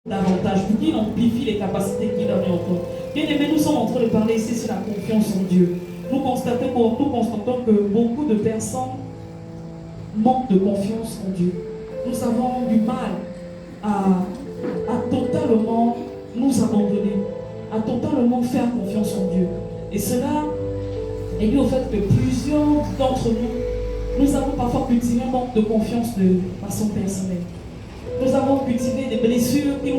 davantage, pour qu'il amplifie les capacités qu'il a mis en toi. Bien aimé, nous sommes en train de parler ici sur la confiance en Dieu. Nous constatons que beaucoup de personnes manquent de confiance en Dieu. Nous avons du mal à totalement nous abandonner, à totalement faire confiance en Dieu. Et cela est dû au fait que plusieurs d'entre nous avons parfois cultivé un manque de confiance de façon personnelle. Nous avons cultivé des blessures qui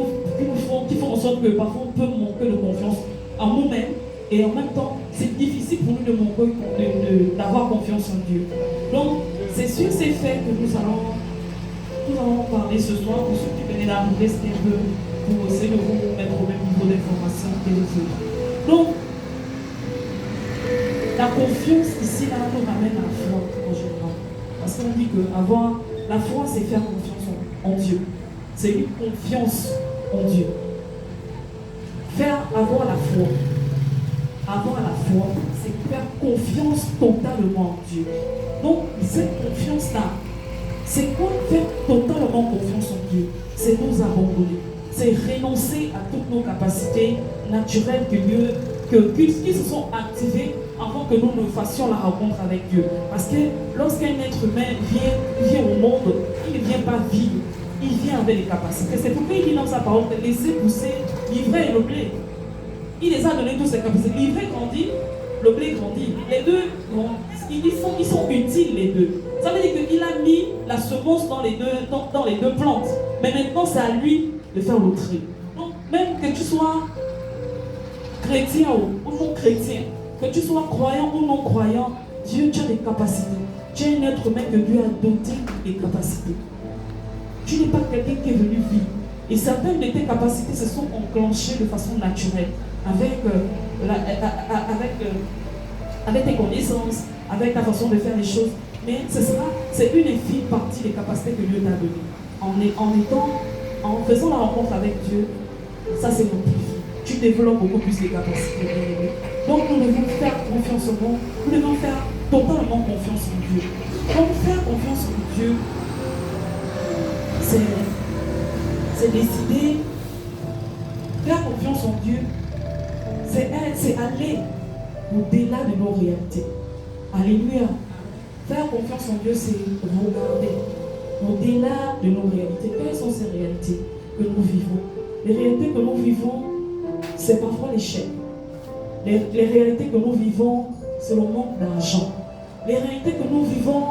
font en sorte que parfois on peut manquer de confiance en nous-mêmes. Et en même temps, c'est difficile pour nous d'avoir confiance en Dieu. Donc, c'est sur ces faits que nous allons parler ce soir. Pour ceux qui venaient d'arriver, c'était un peu pour essayer de vous mettre au même niveau d'information que les autres. Donc, la confiance ici, là, nous ramène à la foi en général. Parce qu'on dit que avoir la foi, c'est faire confiance en Dieu. C'est une confiance en Dieu. Avoir la foi. Avoir la foi, c'est faire confiance totalement en Dieu. Donc, cette confiance-là, c'est quoi faire totalement confiance en Dieu? C'est nous abandonner. C'est renoncer à toutes nos capacités naturelles qui se sont activées avant que nous ne fassions la rencontre avec Dieu. Parce que lorsqu'un être humain vient au monde, il ne vient pas vivre, il vient avec des capacités. C'est pourquoi il dit dans sa parole de laisser pousser l'ivraie et le blé. Il les a donné toutes ses capacités. L'ivraie grandit, le blé grandit. Les deux, ils sont utiles les deux. Ça veut dire qu'il a mis la semence dans les deux plantes. Mais maintenant, c'est à lui de faire le tri. Donc, même que tu sois chrétien ou non chrétien, que tu sois croyant ou non croyant, Dieu, tu as des capacités. Tu es un être humain que Dieu a doté des capacités. Tu n'es pas quelqu'un qui est venu vivre. Et certaines de tes capacités se sont enclenchées de façon naturelle, avec tes connaissances, avec ta façon de faire les choses. Mais c'est une infime partie des capacités que Dieu t'a données. En faisant la rencontre avec Dieu, ça c'est amplifié. Tu développes beaucoup plus les capacités. Donc nous devons faire confiance en Dieu. Nous devons faire totalement confiance en Dieu. Donc faire confiance en Dieu, c'est décider. Faire confiance en Dieu, c'est aller au-delà de nos réalités. Alléluia. Faire confiance en Dieu, c'est regarder au-delà de nos réalités. Quelles sont ces réalités que nous vivons? Les réalités que nous vivons, c'est parfois l'échec. Les réalités que nous vivons, c'est le manque d'argent. Les réalités que nous vivons,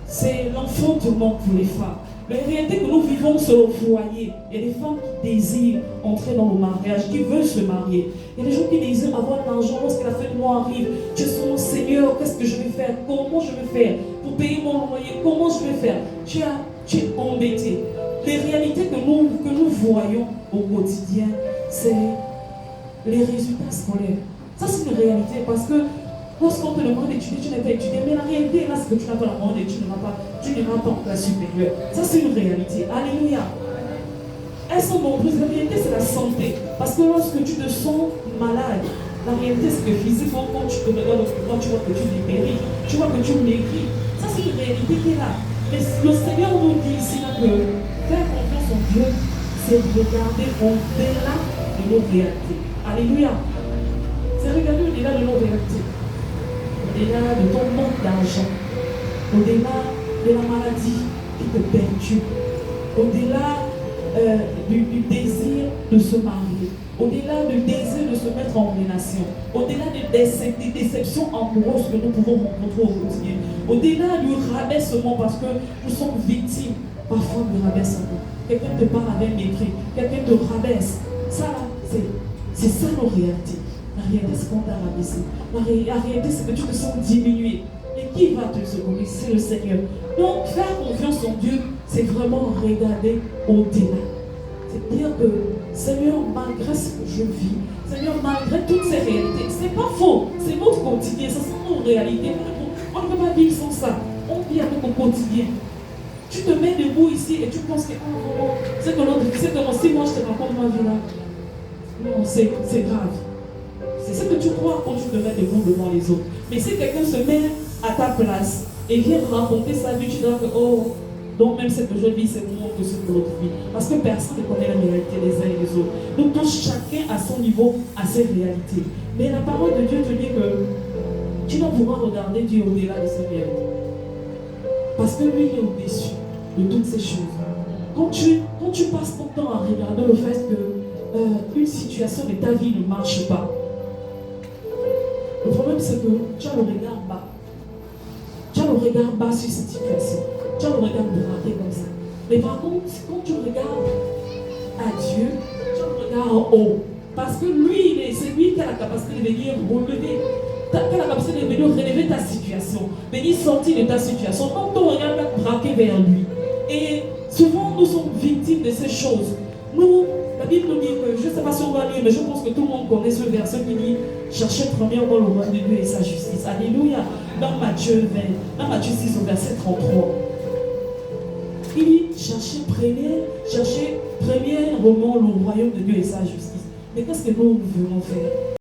c'est l'enfantement pour les femmes. Les réalités que nous vivons, c'est le foyer. Il y a des femmes qui désirent entrer dans le mariage, qui veulent se marier. Il y a des gens qui désirent avoir de l'argent lorsque la fin de mois arrive. Je suis mon Seigneur, qu'est-ce que je vais faire? Comment je vais faire pour payer mon loyer? Comment je vais faire? Tu es embêté. Les réalités que nous voyons au quotidien, c'est les résultats scolaires. Ça, c'est une réalité parce que lorsqu'on te demande d'étudier, tu n'as pas étudié. Mais la réalité, là, c'est que tu n'as pas la demande et tu n'iras pas en classe supérieure. Ça, c'est une réalité. Alléluia. Elles sont nombreuses. La réalité, c'est la santé. Parce que lorsque tu te sens malade, la réalité, c'est que physiquement, quand tu te regardes au miroir, tu vois que tu dépéris, tu vois que tu maigris. Ça, c'est une réalité qui est là. Mais le Seigneur nous dit ici là, que faire confiance en Dieu, c'est regarder au-delà de nos réalités. Alléluia. C'est regarder au-delà de nos réalités. Au-delà de ton manque d'argent, au-delà de la maladie qui te perturbe, au-delà du désir de se marier, au-delà du désir de se mettre en relation, au-delà des déceptions amoureuses que nous pouvons rencontrer au quotidien, au-delà du rabaissement parce que nous sommes victimes parfois du rabaissement. Quelqu'un te parle avec mépris, quelqu'un te rabaisse. Ça, c'est ça nos réalités. La réalité, c'est qu'on t'a rabaissé. La réalité, c'est que tu te sens diminué. Et qui va te secourir? C'est le Seigneur. Donc, faire confiance en Dieu, c'est vraiment regarder au-delà. C'est dire que, Seigneur, malgré ce que je vis, Seigneur, malgré toutes ces réalités, c'est pas faux. C'est notre quotidien, ce sont nos réalités. On ne peut pas vivre sans ça. On vit avec au quotidien. Tu te mets debout ici et tu penses que, c'est que si moi je te raconte ma vie là, non, c'est grave. C'est ce que tu crois quand tu te mets debout devant les autres. Mais si quelqu'un se met à ta place et vient raconter sa vie, tu diras que, oh, donc même ce que je vis, c'est moins que ce que l'autre vit. Parce que personne ne connaît la réalité des uns et des autres. Donc chacun à son niveau, à ses réalités. Mais la parole de Dieu te dit que tu dois pouvoir regarder Dieu au-delà de ses réalités. Parce que lui, il est au-dessus de toutes ces choses. Quand tu passes ton temps à regarder le fait que une situation de ta vie ne marche pas, le problème c'est que tu as le regard bas. Tu as le regard bas sur cette situation. Tu as le regard braqué comme ça. Mais par contre, quand tu regardes à Dieu, tu as le regard en haut. Parce que lui, c'est lui qui a la capacité de venir relever. Qui a la capacité de venir relever ta situation. Venir sortir de ta situation. Quand ton regard est braqué vers lui. Et souvent, nous sommes victimes de ces choses. Nous, la Bible nous dit que, je ne sais pas si on va lire, mais je pense que tout le monde connaît ce verset qui dit cherchez premièrement le royaume de Dieu et sa justice. Alléluia. Dans Matthieu 6, au verset 33. Il dit cherchez premièrement le royaume de Dieu et sa justice. Mais qu'est-ce que nous venons faire?